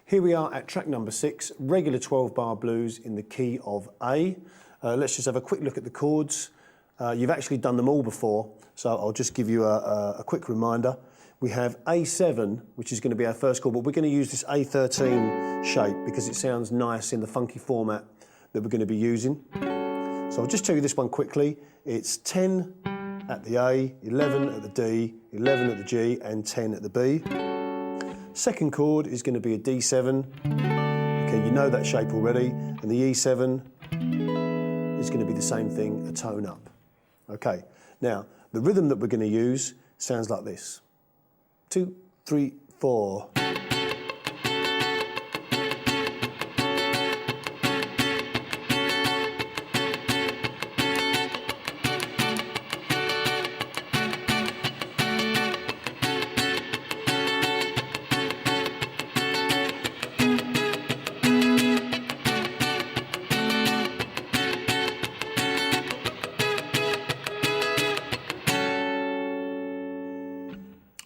Here we are at track number 6, regular 12-bar blues in the key of A. Let's just have a quick look at the chords. You've actually done them all before, so I'll just give you a quick reminder. We have A7, which is going to be our first chord, but we're going to use this A13 shape because it sounds nice in the funky format that we're going to be using. So I'll just tell you this one quickly. It's 10 at the A, 11 at the D, 11 at the G, and 10 at the B. Second chord is going to be a D7. Okay, you know that shape already. And the E7 is going to be the same thing, a tone up. Okay, now the rhythm that we're going to use sounds like this. 2, 3, 4.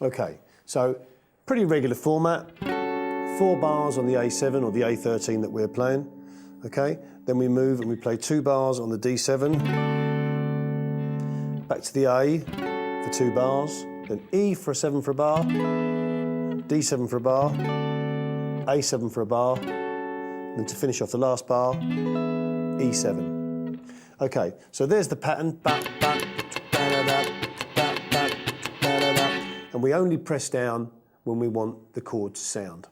Okay, so pretty regular format, 4 bars on the A7 or the A13 that we're playing, okay? Then we move and we play 2 bars on the D7, back to the A for 2 bars, then E for a 7 for a bar, D7 for a bar, A7 for a bar, then to finish off the last bar, E7. Okay, so there's the pattern, and we only press down when we want the chord to sound.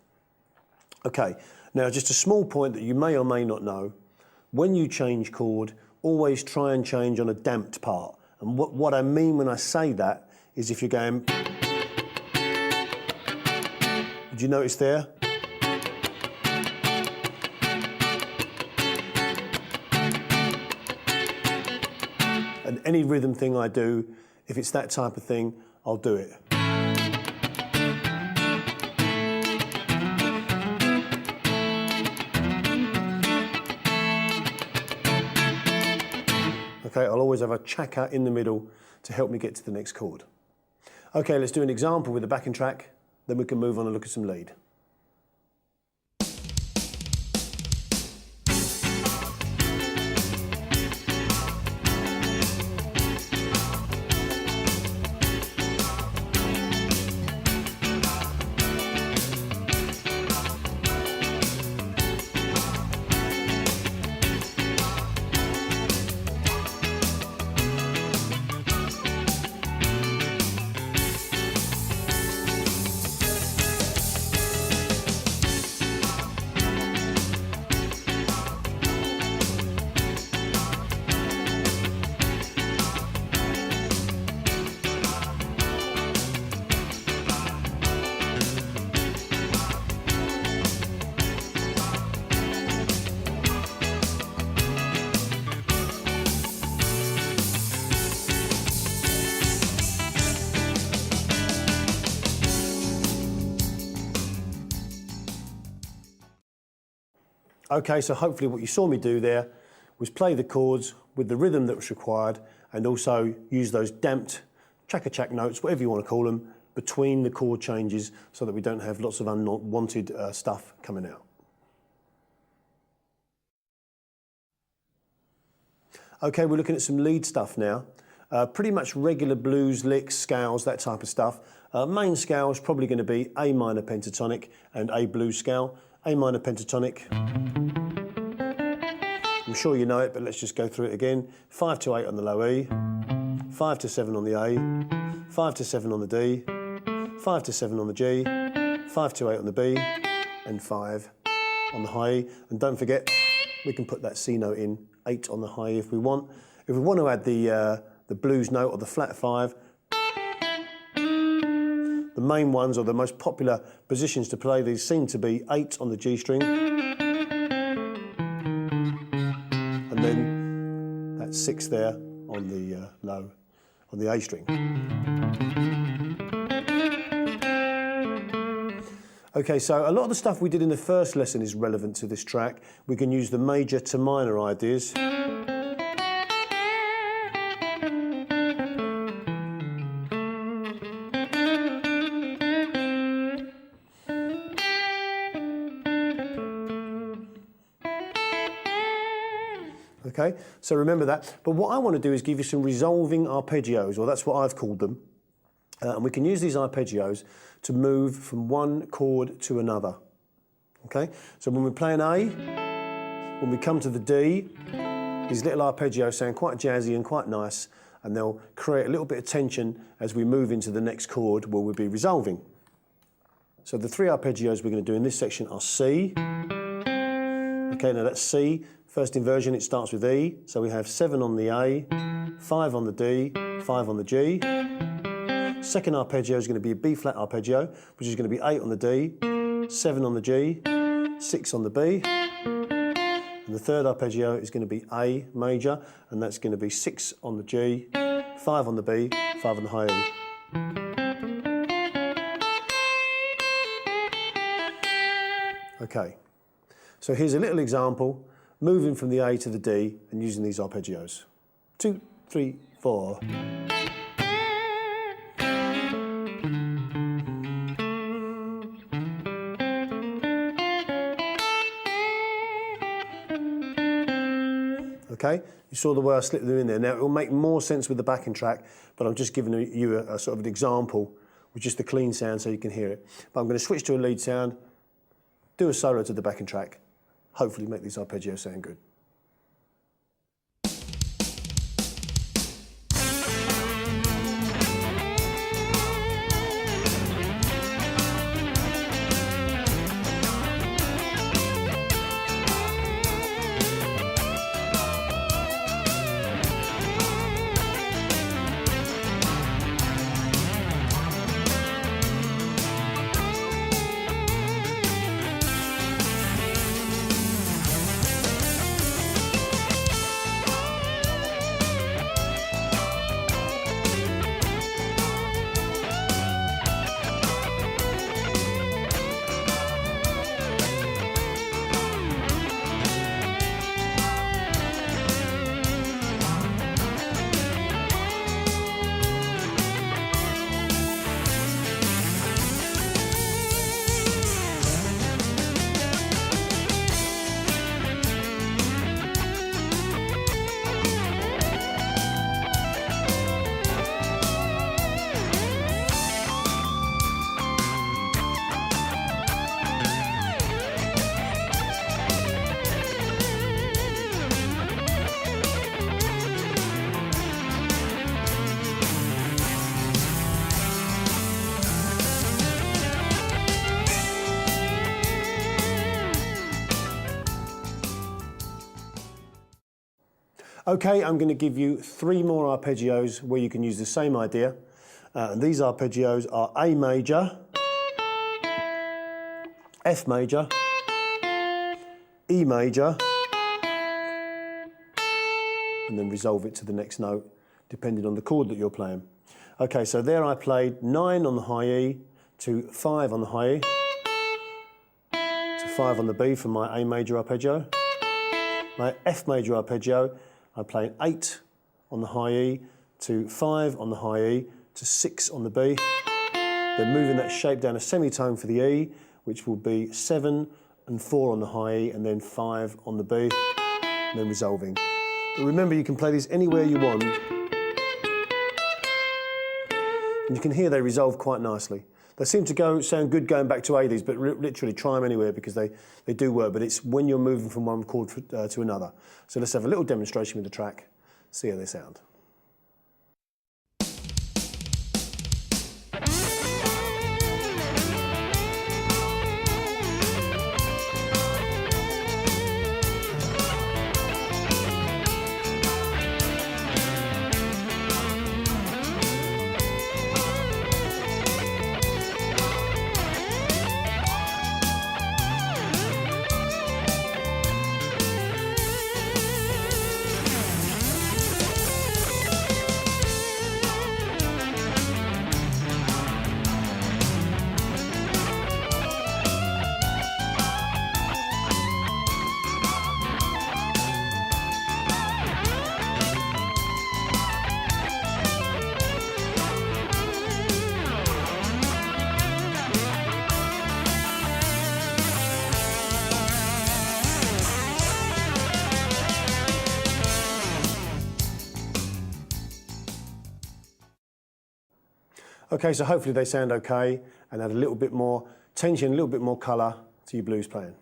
Okay, now just a small point that you may or may not know, when you change chord, always try and change on a damped part. And what I mean when I say that is if you're going... Did you notice there? And any rhythm thing I do, if it's that type of thing, I'll do it. Okay, I'll always have a chaka in the middle to help me get to the next chord. Okay, let's do an example with the backing track, then we can move on and look at some lead. Okay, so hopefully what you saw me do there was play the chords with the rhythm that was required and also use those damped chaka-chak notes, whatever you want to call them, between the chord changes so that we don't have lots of unwanted stuff coming out. Okay, we're looking at some lead stuff now. Pretty much regular blues, licks, scales, that type of stuff. Main scale is probably going to be A minor pentatonic and A blues scale. A minor pentatonic. I'm sure you know it, but let's just go through it again. 5 to 8 on the low E, 5 to 7 on the A, 5 to 7 on the D, 5 to 7 on the G, 5 to 8 on the B, and 5 on the high E. And don't forget, we can put that C note in, 8 on the high E if we want. If we want to add the blues note or the flat 5, the main ones or the most popular positions to play these seem to be 8 on the G string, and then that 6 there on the low, on the A string. Okay, so a lot of the stuff we did in the first lesson is relevant to this track. We can use the major to minor ideas. Okay, so remember that. But what I want to do is give you some resolving arpeggios, or that's what I've called them. And we can use these arpeggios to move from one chord to another. Okay, so when we play an A, when we come to the D, these little arpeggios sound quite jazzy and quite nice, and they'll create a little bit of tension as we move into the next chord where we'll be resolving. So the three arpeggios we're going to do in this section are C. Okay, now that's C. First inversion, it starts with E. So we have 7 on the A, 5 on the D, 5 on the G. Second arpeggio is going to be a B flat arpeggio, which is going to be 8 on the D, 7 on the G, 6 on the B. And the third arpeggio is going to be A major, and that's going to be 6 on the G, 5 on the B, 5 on the high E. Okay, so here's a little example, moving from the A to the D and using these arpeggios. 2, 3, 4. Okay, you saw the way I slipped them in there. Now it will make more sense with the backing track, but I'm just giving you a sort of an example with just the clean sound so you can hear it. But I'm going to switch to a lead sound, do a solo to the backing track, hopefully make these arpeggios sound good. Okay, I'm going to give you 3 more arpeggios where you can use the same idea. And these arpeggios are A major, F major, E major, and then resolve it to the next note, depending on the chord that you're playing. Okay, so there I played 9 on the high E to 5 on the high E, to 5 on the B for my A major arpeggio. My F major arpeggio, I played 8 on the high E to 5 on the high E to 6 on the B. Then moving that shape down a semitone for the E, which will be 7 and 4 on the high E and then 5 on the B, and then resolving. But remember, you can play these anywhere you want. And you can hear they resolve quite nicely. They seem to sound good going back to A these, but literally try them anywhere because they do work, but it's when you're moving from one chord to another. So let's have a little demonstration with the track, see how they sound. Okay, so hopefully they sound okay and add a little bit more tension, a little bit more colour to your blues playing.